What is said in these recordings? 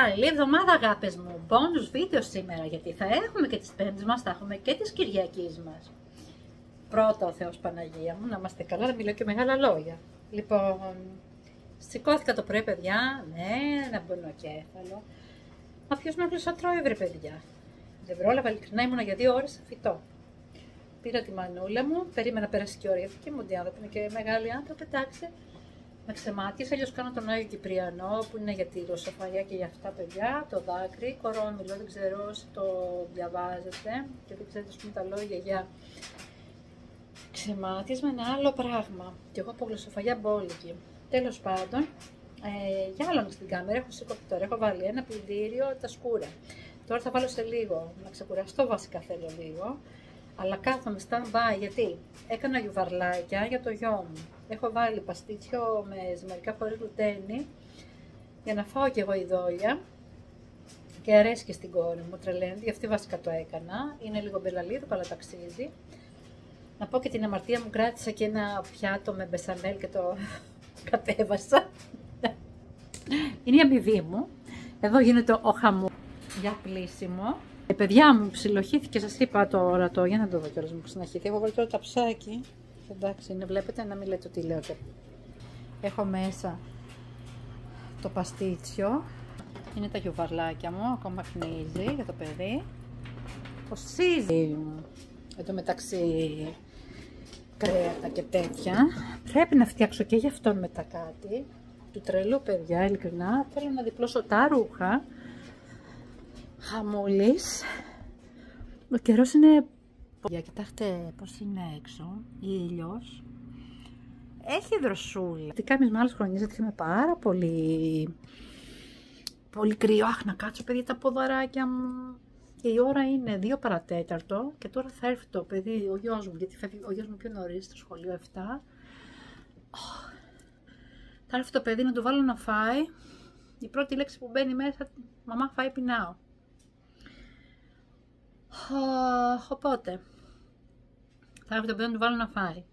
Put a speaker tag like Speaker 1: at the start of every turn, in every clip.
Speaker 1: Καλή εβδομάδα αγάπες μου, bonus βίντεο σήμερα, γιατί θα έχουμε και τις Πέμπτες μας, θα έχουμε και τις Κυριακής μας. Πρώτα ο Θεός Παναγία μου, να είμαστε καλά, να μιλάω και μεγάλα λόγια. Λοιπόν, σηκώθηκα το πρωί παιδιά, ναι, ένα πονοκέφαλο. Μα ποιος με έβλεψε τρώει βρε παιδιά. Δεν πρόλαβα, ειλικρινά ήμουνα για 2 ώρες σε φυτό. Πήρα τη μανούλα μου, περίμενα να περάσει και η ώρα, γιατί και μου άνθρωποι είναι και μεγάλοι άνθρωποι, εντάξει. Με ξεμάτιες, αλλιώς κάνω τον Άγιο Κυπριανό που είναι για τη ρωσοφαγιά και για αυτά παιδιά, το δάκρυ, κορόμιλο, δεν ξέρω όσοι το διαβάζετε και δεν ξέρετε πούμε, τα λόγια για ξεμάτιες με ένα άλλο πράγμα. Και εγώ από γλωσσοφαγιά μπόλικη. Τέλος πάντων, για άλλο στην κάμερα έχω σηκωθεί τώρα, έχω βάλει ένα πλυντήριο, τα σκούρα. Τώρα θα βάλω σε λίγο, να ξεκουραστώ βασικά θέλω λίγο. Αλλά κάθομαι stand-by γιατί έκανα γιουβαρλάκια για το γιο μου. Έχω βάλει παστίτσιο με ζυμαρικά χωρίς γλουτένι για να φάω κι εγώ ειδόλια και αρέσει και στην κόρη μου, τρελαίνεται, γι' αυτή βασικά το έκανα. Είναι λίγο μπελαλίδο, αλλά ταξίζει. Να πω και την αμαρτία μου, κράτησα και ένα πιάτο με μπεσαμέλ και το κατέβασα. Είναι η αμοιβή μου. Εδώ γίνεται ο χαμού για πλήσιμο. Παιδιά μου ψιλοχύθηκε, σας είπα τώρα το, για να το δω κιόλας μου ξαναχύθηκε. Έχω βάλει τώρα τα ψάκι. Εντάξει, είναι, βλέπετε να μην λέτε τι λέω. Έχω μέσα το παστίτσιο. Είναι τα γιουβαρλάκια μου, ακόμα χνίζει για το παιδί. Κοστίζει. Εν τω μεταξύ κρέατα και τέτοια. Πρέπει να φτιάξω και για αυτόν μετά κάτι. Του τρελού παιδιά, ειλικρινά. Θέλω να διπλώσω τα ρούχα. Χαμούλης. Ο καιρός είναι... Κοιτάξτε πώς είναι έξω, ήλιος. Έχει δροσούλα. Τι κάνεις με άλλες χρονιές, γιατί είχαμε πάρα πολύ κρύο. Αχ, να κάτσω παιδιά τα ποδαράκια μου. Και η ώρα είναι 2 παρατέταρτο και τώρα θα έρθει το παιδί, ο γιος μου, γιατί φεύγει ο γιος μου πιο νωρίς στο σχολείο 7. Θα έρθει το παιδί να του βάλω να φάει. Η πρώτη λέξη που μπαίνει μέσα, μαμά φάει πεινάω. Οπότε, θα έρθει το παιδί να του βάλω να φάει.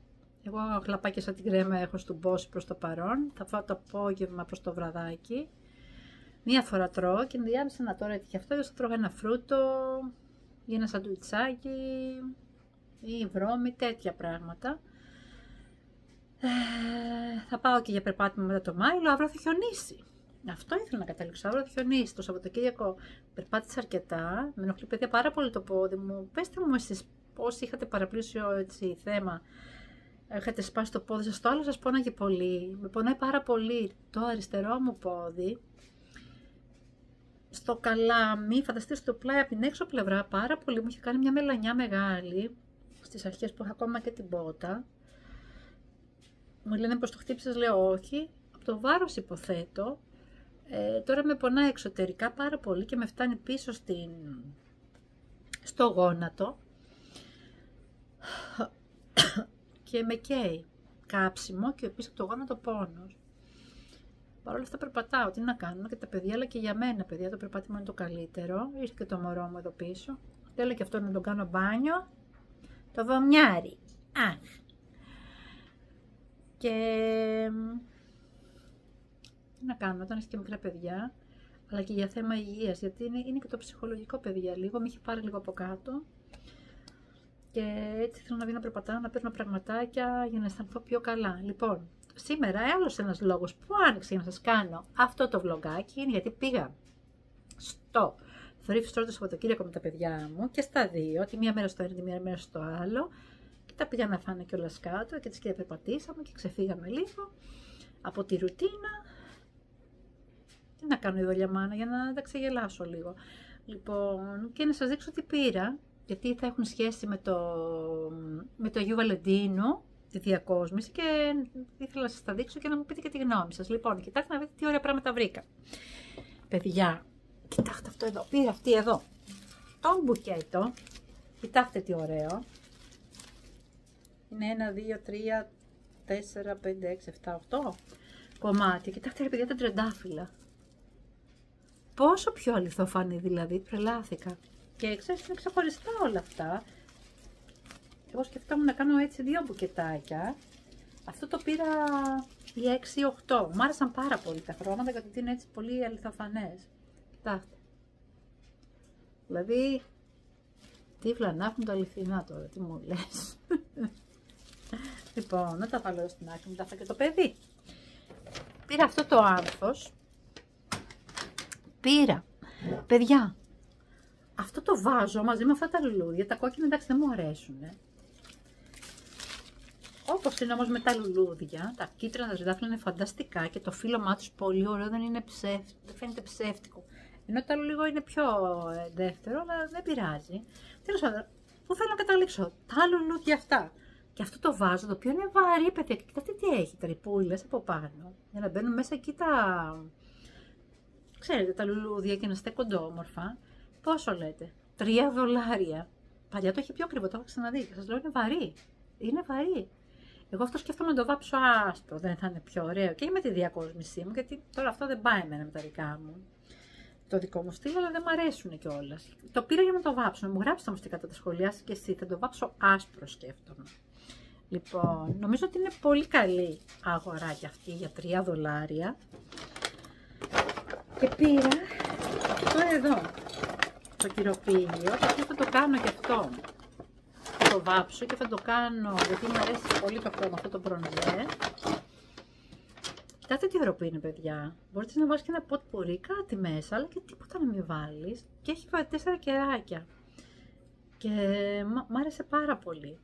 Speaker 1: Εγώ χλαπάκια σαν την κρέμα έχω στον μπόση προς το παρόν. Θα φάω το απόγευμα προς το βραδάκι. Μία φορά τρώω και ενδιάμεσα να τώρα έτυχε αυτό. Θα τρώγα ένα φρούτο ή ένα σαντουιτσάκι ή βρώμη, τέτοια πράγματα. Θα πάω και για περπάτημα μετά το Μάιλο. Αύριο θα χιονίσει. Αυτό ήθελα να καταλήξω. Αύριο θα χιονίσει. Το Σαββατοκύριακο περπάτησα αρκετά. Με ενοχλεί παιδιά πάρα πολύ το πόδι μου. Πέστε μου εσείς όσοι είχατε παραπλήσιο έτσι θέμα. Έχετε σπάσει το πόδι σας, το άλλο σας πόναγε πολύ. Με πονάει πάρα πολύ το αριστερό μου πόδι. Στο καλάμι, φανταστείτε στο πλάι από την έξω πλευρά, πάρα πολύ. Μου είχε κάνει μια μελανιά μεγάλη. Στις αρχές που είχα ακόμα και την πότα. Μου λένε πως το χτύπησες, λέω όχι. Από το βάρος υποθέτω. Τώρα με πονάει εξωτερικά πάρα πολύ και με φτάνει πίσω στο γόνατο. Και με καίει κάψιμο και επίσης από το γόνατο πόνος. Παρ' όλα αυτά περπατάω, τι να κάνω και τα παιδιά, αλλά και για μένα παιδιά το περπάτημα είναι το καλύτερο. Ήρθε και το μωρό μου εδώ πίσω. Θέλω και αυτό να τον κάνω μπάνιο. Το βομιάρι. Αχ. Και... τι να κάνω, όταν έχει και μικρά παιδιά, αλλά και για θέμα υγείας, γιατί είναι και το ψυχολογικό παιδιά λίγο, με έχει πάρει λίγο από κάτω. Και έτσι θέλω να βγαίνω να περπατάω, να παίρνω πραγματάκια για να αισθανθώ πιο καλά. Λοιπόν, σήμερα άλλος ένας λόγος που άνοιξα για να σας κάνω αυτό το vlogάκι είναι γιατί πήγα στο Thrift Store το Σαββατοκύριακο με τα παιδιά μου και στα δύο, τη μία μέρα στο ένα, τη μία μέρα στο άλλο. Και τα πήγα να φάνε κιόλας κάτω και τις και περπατήσαμε και ξεφύγαμε λίγο από τη ρουτίνα. Τι να κάνω η δουλειά μάνα για να τα ξεγελάσω λίγο. Λοιπόν, και να σας δείξω τι πήρα. Γιατί θα έχουν σχέση με το Αγίου Βαλεντίνου, τη διακόσμηση και ήθελα να σας τα δείξω και να μου πείτε και τη γνώμη σας. Λοιπόν, κοιτάξτε να δείτε τι ωραία πράγματα βρήκα. Παιδιά, κοιτάξτε αυτό εδώ, πήρα αυτή εδώ, το μπουκέτο, κοιτάξτε τι ωραίο. Είναι 1, 2, 3, 4, 5, 6, 7, 8 κομμάτια. Κοιτάξτε ρε παιδιά τα τρεντάφυλλα. Πόσο πιο αληθοφανή δηλαδή, τρελάθηκα. Και ξέρετε, είναι ξεχωριστά όλα αυτά. Εγώ σκεφτόμουν να κάνω έτσι 2 μπουκετάκια. Αυτό το πήρα οι 6 ή 8. Μ' άρεσαν πάρα πολύ τα χρώματα γιατί είναι έτσι πολύ αληθοφανές. Κοιτάξτε. Δηλαδή, τύφλα να έχουν τα αληθινά τώρα, τι μου λες. Λοιπόν, να τα βάλω στην άκρη, μετά θα και το παιδί. Πήρα αυτό το άνθος. Πήρα. Παιδιά, αυτό το βάζω μαζί με αυτά τα λουλούδια. Τα κόκκινα εντάξει δεν μου αρέσουν. Όπως είναι όμως με τα λουλούδια, τα κίτρινα τα ζυδάφυλλα είναι φανταστικά και το φύλλωμά τους πολύ ωραίο, δεν φαίνεται ψεύτικο. Ενώ το άλλο λίγο είναι πιο δεύτερο, αλλά δεν πειράζει. Τέλος πάντων, πού θέλω να καταλήξω, τα λουλούδια αυτά. Και αυτό το βάζω, το οποίο είναι βαρύ, παιδιά. Κοιτάξτε τι έχει, τρυπούλες από πάνω. Για να μπαίνουν μέσα εκεί τα. Ξέρετε, τα λουλούδια και να στέκονται όμορφα. Πόσο λέτε, $3. Παλιά το είχε πιο ακριβό, το έχω ξαναδεί. Και σας λέω είναι βαρύ. Είναι βαρύ. Εγώ αυτό σκέφτομαι να το βάψω άσπρο, δεν θα είναι πιο ωραίο. Και με τη διακόσμησή μου, γιατί τώρα αυτό δεν πάει εμένα με τα δικά μου. Το δικό μου στυλ, αλλά δεν μου αρέσουν κιόλας. Το πήρα για να το βάψω. Μου γράψτε όμως τι κατά τα σχολιά και εσύ. Θα το βάψω άσπρο, σκέφτομαι. Λοιπόν, νομίζω ότι είναι πολύ καλή αγοράκια αυτή για $3. Και πήρα αυτό εδώ, το κυροπήγιο, το οποίο θα το κάνω και αυτό. Θα το βάψω και θα το κάνω, γιατί μου αρέσει πολύ το χρώμα αυτό το μπρονζέ. Κοιτάξτε τι ωραίο που είναι, παιδιά. Μπορείτε να βάλεις και ένα ποτπουρί, κάτι μέσα, αλλά και τίποτα να μην βάλεις. Και έχει 4 κεράκια. Και μ' άρεσε πάρα πολύ.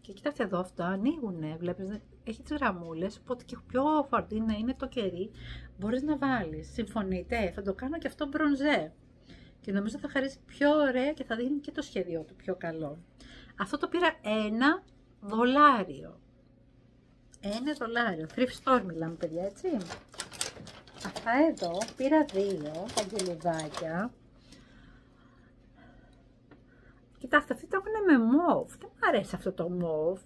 Speaker 1: Και κοιτάξτε εδώ, αυτά ανοίγουνε, βλέπεις, έχει τις γραμμούλες, οπότε και πιο φορτίνα είναι το κερί, μπορείς να βάλεις. Συμφωνείτε, θα το κάνω και αυτό μπρονζέ. Και νομίζω θα χαρίσει πιο ωραία και θα δίνει και το σχέδιο του πιο καλό. Αυτό το πήρα $1. $1. Thrift store μιλάμε, παιδιά, έτσι. Αυτά εδώ πήρα 2 παγγελουδάκια. Κοιτάξτε, αυτοί το έχουν με μόβ. Δεν μου αρέσει αυτό το μόβ.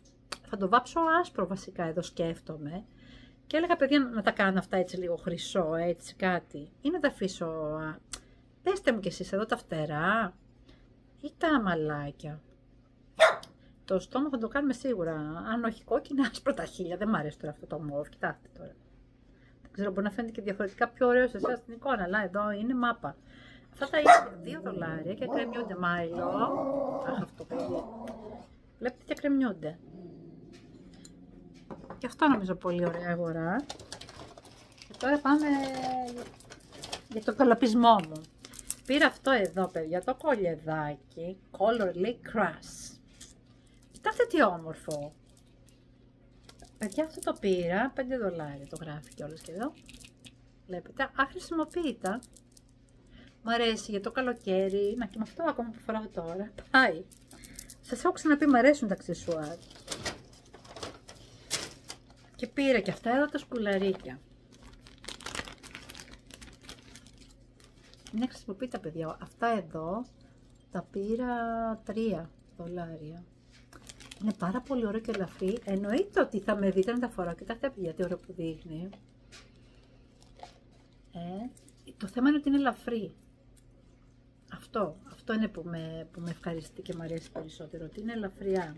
Speaker 1: Θα το βάψω άσπρο βασικά, εδώ σκέφτομαι. Και έλεγα, παιδιά, να τα κάνω αυτά έτσι λίγο χρυσό, έτσι κάτι. Ή να τα αφήσω. Πέστε μου κι εσείς εδώ τα φτερά ή τα αμαλάκια. Το στόμα θα το κάνουμε σίγουρα. Αν όχι κόκκινα, άσπρο τα χείλια. Δεν μου αρέσει τώρα αυτό το μόβ. Κοιτάξτε τώρα. Δεν ξέρω, μπορεί να φαίνεται και διαφορετικά πιο ωραίο σε εσάς στην εικόνα, αλλά εδώ είναι μάπα. Αυτά τα είναι $2 και κρεμιούνται, Μάιλο. Αχ, αυτό παιδί. Βλέπετε και κρεμιούνται. Και αυτό νομίζω πολύ ωραία αγορά. Και τώρα πάμε για το καλαπισμό μου. Πήρα αυτό εδώ, παιδιά, το κολλιεδάκι. Colorly Crush. Κοιτάξτε τι όμορφο. Παιδιά, αυτό το πήρα, $5 το γράφει κιόλας και εδώ. Βλέπετε, αχρησιμοποιητά. Μου αρέσει για το καλοκαίρι. Να, και με αυτό ακόμα που φοράω τώρα. Πάει. Σας έχω ξαναπεί, μου αρέσουν τα αξεσουάρ. Και πήρα και αυτά εδώ τα σκουλαρίκια. Είναι χρησιμοποιητά, παιδιά. Αυτά εδώ τα πήρα $3. Είναι πάρα πολύ ωραίο και ελαφρύ. Εννοείται ότι θα με δείτε να τα φοράω. Κοιτάξτε, παιδιά, τι ωραίο που δείχνει. Το θέμα είναι ότι είναι ελαφρύ. Αυτό είναι που με ευχαριστεί και μου αρέσει περισσότερο. Ότι είναι ελαφριά.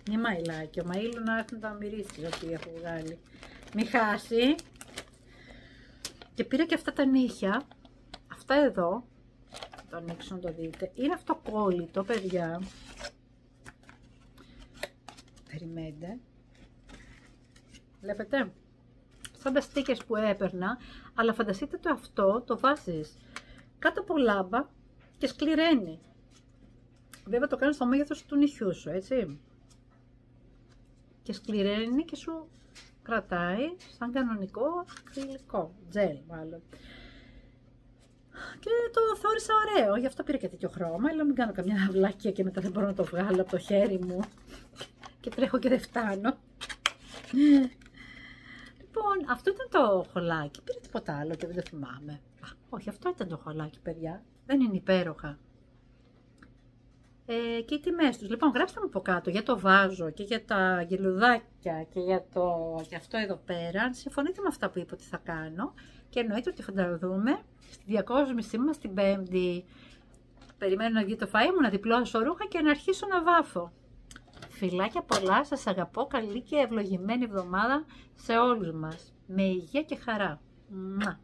Speaker 1: Είναι μαϊλάκι. Ο Μαΐλου να έχουν τα μυρίσει ότι έχω βγάλει. Μη χάσει. Και πήρα και αυτά τα νύχια. Αυτά εδώ. Θα το ανοίξω να το δείτε. Είναι αυτό κόλλητο, παιδιά. Περιμένετε. Βλέπετε. Σαν τα στίκες που έπαιρνα. Αλλά φανταστείτε το αυτό το βάζεις κάτω από λάμπα και σκληραίνει. Βέβαια το κάνεις στο μέγεθος του νυχιού σου, έτσι. Και σκληραίνει και σου κρατάει σαν κανονικό ακριλικό. Τζέλ μάλλον. Και το θεώρησα ωραίο, γι' αυτό πήρα και τέτοιο χρώμα. Αλλά μην κάνω καμιά αυλάκια και μετά δεν μπορώ να το βγάλω από το χέρι μου. Και τρέχω και δεν φτάνω. Λοιπόν, αυτό ήταν το χολάκι. Πήρα τίποτα άλλο και δεν το θυμάμαι. Όχι, αυτό ήταν το χολάκι, παιδιά. Δεν είναι υπέροχα. Και οι τιμές τους. Λοιπόν, γράψτε μου από κάτω για το βάζο και για τα γελουδάκια και για αυτό εδώ πέρα. Αν συμφωνείτε με αυτά που είπα ότι θα κάνω. Και εννοείται ότι θα τα δούμε στη διακόσμησή μας την Πέμπτη. Περιμένω να βγει το φαΐ μου, να διπλώσω ρούχα και να αρχίσω να βάφω. Φιλάκια πολλά, σας αγαπώ, καλή και ευλογημένη εβδομάδα σε όλους μας. Με υγεία και χαρά. Μουα.